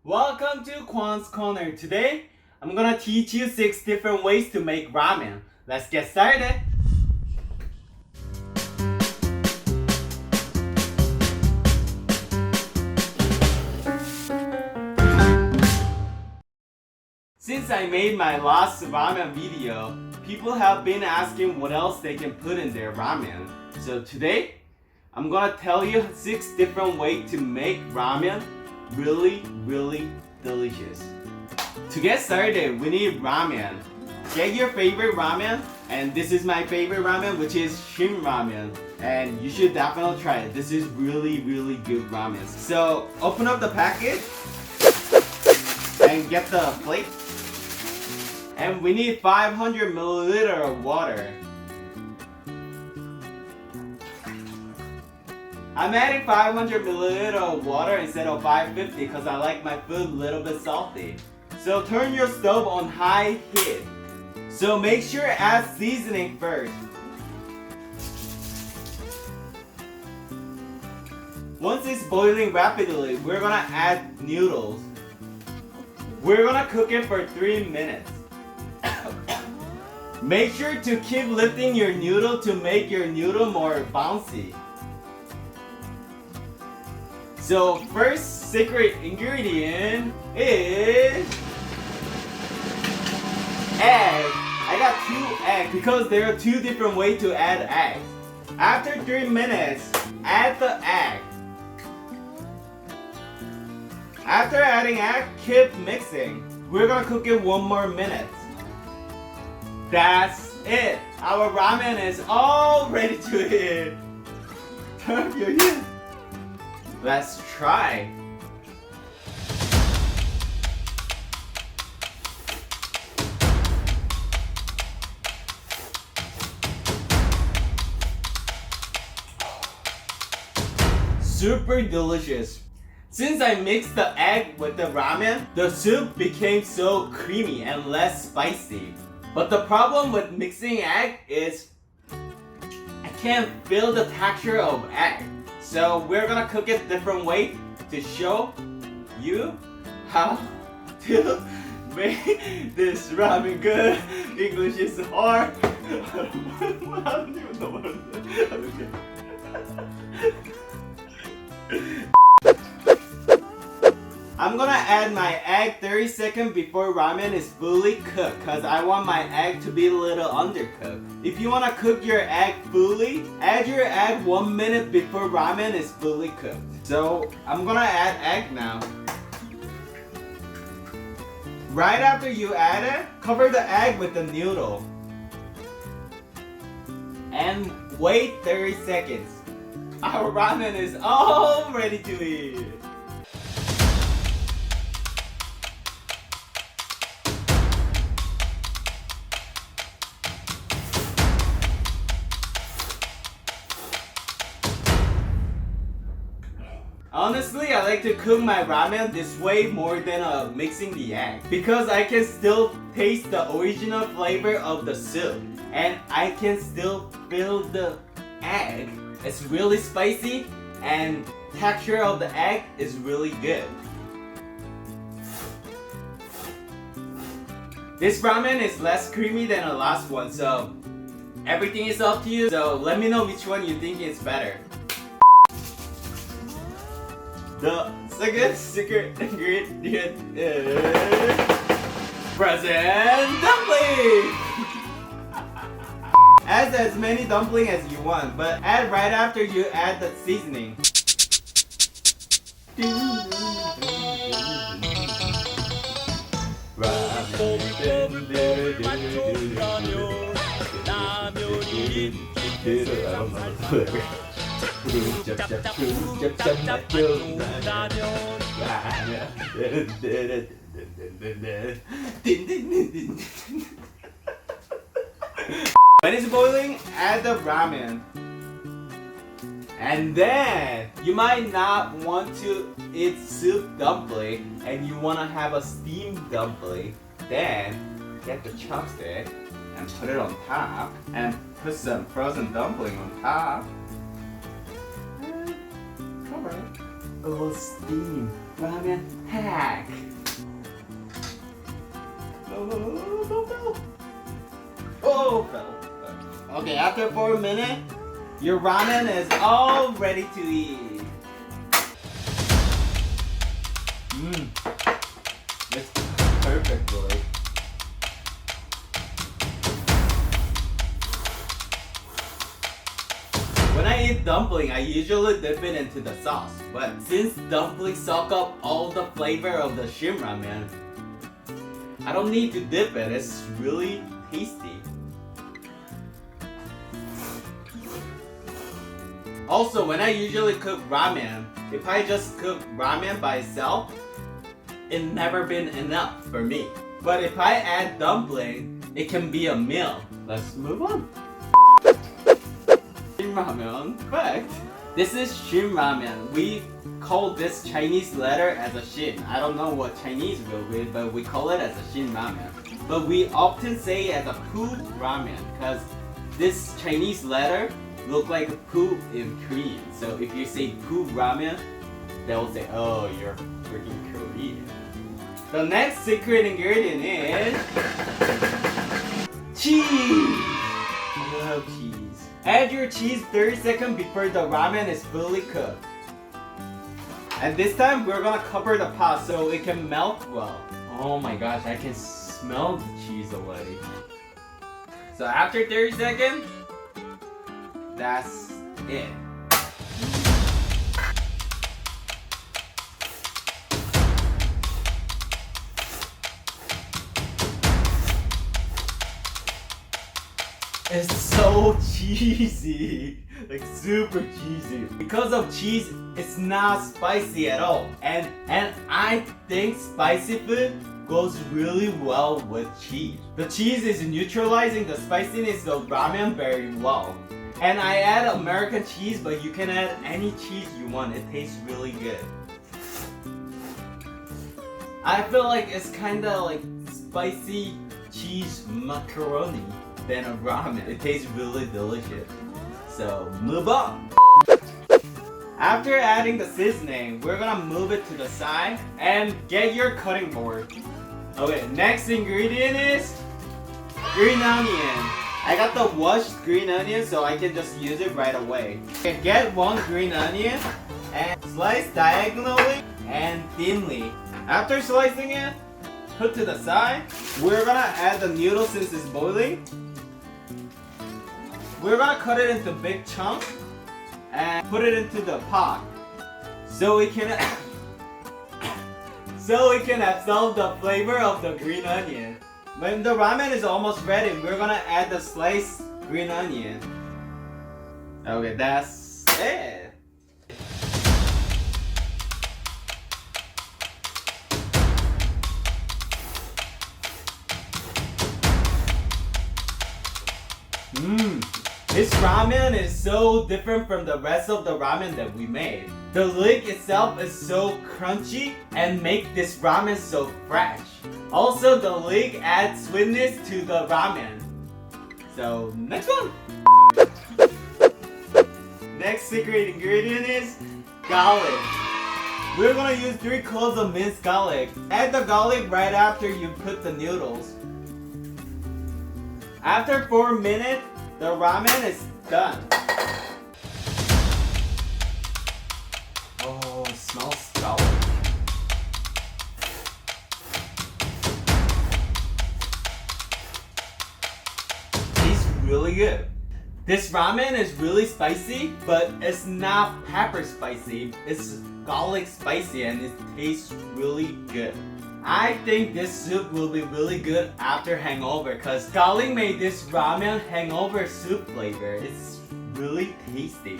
Welcome to Kwons Corner. Today, I'm gonna teach you 6 different ways to make ramen. Let's get started. Since I made my last ramen video, people have been asking what else they can put in their ramen. So today, I'm gonna tell you 6 different ways to make ramen really delicious. To get started, we need ramen. Get your favorite ramen, and this is my favorite ramen, which is Shin ramen, and you should definitely try it. This is really good ramen. So open up the package and get the plate, and we need 500 milliliter of water. I'm adding 500 milliliter of water instead of 550 because I like my food a little bit salty. So turn your stove on high heat. So make sure to add seasoning first. Once it's boiling rapidly, we're gonna add noodles. We're gonna cook it for 3 minutes. Make sure to keep lifting your noodle to make your noodle more bouncy. So first secret ingredient is egg. I got 2 eggs because there are 2 different ways to add eggs. After 3 minutes, add the egg. After adding egg, keep mixing. We're gonna cook it 1 more minute. That's it. Our ramen is all ready to eat. Turn your heat. Let's try. Super delicious. Since I mixed the egg with the ramen, the soup became so creamy and less spicy. But the problem with mixing egg is I can't feel the texture of egg. So we're gonna cook it different way to show you how to make this ramen good. English is hard. I don't even know what I'm saying. I'm gonna add my egg 30 seconds before ramen is fully cooked because I want my egg to be a little undercooked. If you wanna cook your egg fully, add your egg 1 minute before ramen is fully cooked. So I'm gonna add egg now. Right after you add it, cover the egg with the noodle. And wait 30 seconds. Our ramen is all ready to eat. Honestly, I like to cook my ramen this way more than mixing the egg because I can still taste the original flavor of the soup and I can still feel the egg. It's really spicy and texture of the egg is really good. This ramen is less creamy than the last one, so everything is up to you. So let me know which one you think is better. The second secret ingredient is present dumpling. Add as many dumpling as you want, but add right after you add the seasoning. When it's boiling, add the ramen. And then, you might not want to eat soup dumpling and you want to have a steamed dumpling. Then, get the chopstick and put it on top and put some frozen dumpling on top. And cover it. Oh, steam ramen hack. No. Oh, fell. Okay, after 4 minutes, your ramen is all ready to eat. It's perfect, boy. When I eat dumpling, I usually dip it into the sauce. But since dumpling soak up all the flavor of the Shin ramen, I don't need to dip it. It's really tasty. Also, when I usually cook ramen, if I just cook ramen by itself, it never been enough for me. But if I add dumpling, it can be a meal. Let's move on. Shin ramen, correct. This is Shin ramen. We call this Chinese letter as a Shin. I don't know what Chinese will be, but we call it as a Shin ramen. But we often say it as a poo ramen because this Chinese letter look like a poo in Korean. So if you say poo ramen, they'll say, oh, you're freaking Korean. The next secret ingredient is cheese. I love cheese. Add your cheese 30 seconds before the ramen is fully cooked. And this time we're gonna cover the pot so it can melt well. Oh my gosh, I can smell the cheese already. So after 30 seconds, that's it. It's so cheesy, like super cheesy. Because of cheese, it's not spicy at all. And I think spicy food goes really well with cheese. The cheese is neutralizing the spiciness of ramen very well. And I add American cheese, but you can add any cheese you want. It tastes really good. I feel like it's kinda like spicy cheese macaroni than a ramen. It tastes really delicious. So move on. After adding the seasoning, we're gonna move it to the side and get your cutting board. Okay, next ingredient is green onion. I got the washed green onion so I can just use it right away. Okay, get one green onion and slice diagonally and thinly. After slicing it, put to the side. We're gonna add the noodles since it's boiling. We're gonna cut it into big chunks and put it into the pot so we can absorb the flavor of the green onion. When the ramen is almost ready, we're gonna add the sliced green onion. Okay, that's it. This ramen is so different from the rest of the ramen that we made. The leek itself is so crunchy and make this ramen so fresh. Also, the leek adds sweetness to the ramen. So, next one! Next secret ingredient is garlic. We're gonna use 3 cloves of minced garlic. Add the garlic right after you put the noodles. After 4 minutes, the ramen is done. Oh, it smells garlic. Tastes really good. This ramen is really spicy, but it's not pepper spicy. It's garlic spicy and it tastes really good. I think this soup will be really good after hangover because garlic made this ramen hangover soup flavor. It's really tasty.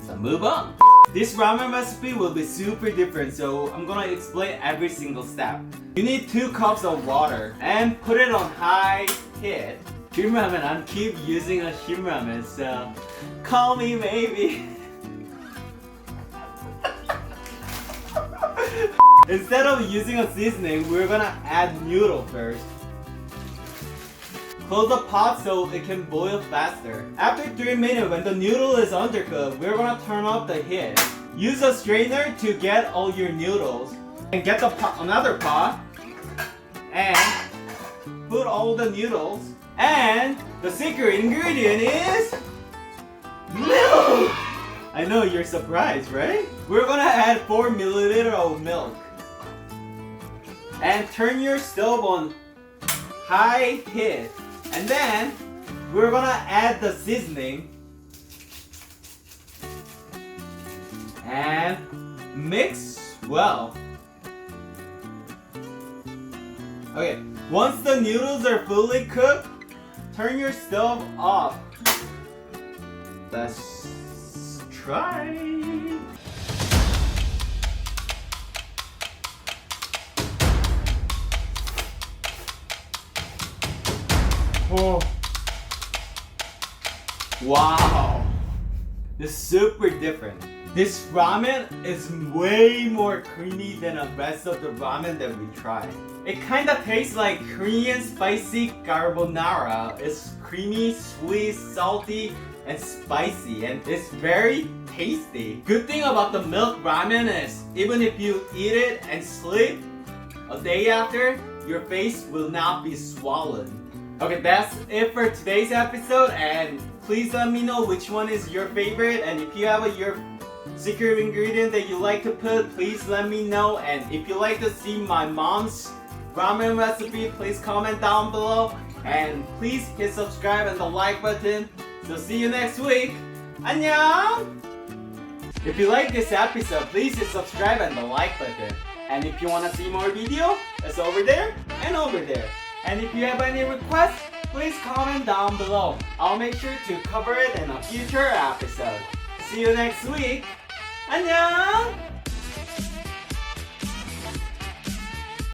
So move on. This ramen recipe will be super different, so I'm gonna explain every single step. You need 2 cups of water and put it on high heat. Shin ramen, I keep using a Shin ramen, so call me maybe. Instead of using a seasoning, we're gonna add noodle first. Close the pot so it can boil faster. After 3 minutes, when the noodle is undercooked, we're gonna turn off the heat. Use a strainer to get all your noodles. And get the another pot. And put all the noodles. And the secret ingredient is milk! I know you're surprised, right? We're gonna add 4 milliliters of milk. And turn your stove on high heat. And then we're gonna add the seasoning. And mix well. Okay, once the noodles are fully cooked, turn your stove off. Let's try. Oh. Wow. This is super different. This ramen is way more creamy than the rest of the ramen that we tried. It kinda tastes like Korean spicy carbonara. It's creamy, sweet, salty, and spicy, and it's very tasty. Good thing about the milk ramen is even if you eat it and sleep, a day after, your face will not be swollen. Okay, that's it for today's episode, and please let me know which one is your favorite, and if you have your secret ingredient that you like to put, please let me know. And if you like to see my mom's ramen recipe, please comment down below, and please hit subscribe and the like button. So see you next week. 안녕! If you like this episode, please hit subscribe and the like button. And if you want to see more video, it's over there and over there. And if you have any requests, please comment down below. I'll make sure to cover it in a future episode. See you next week. 안녕!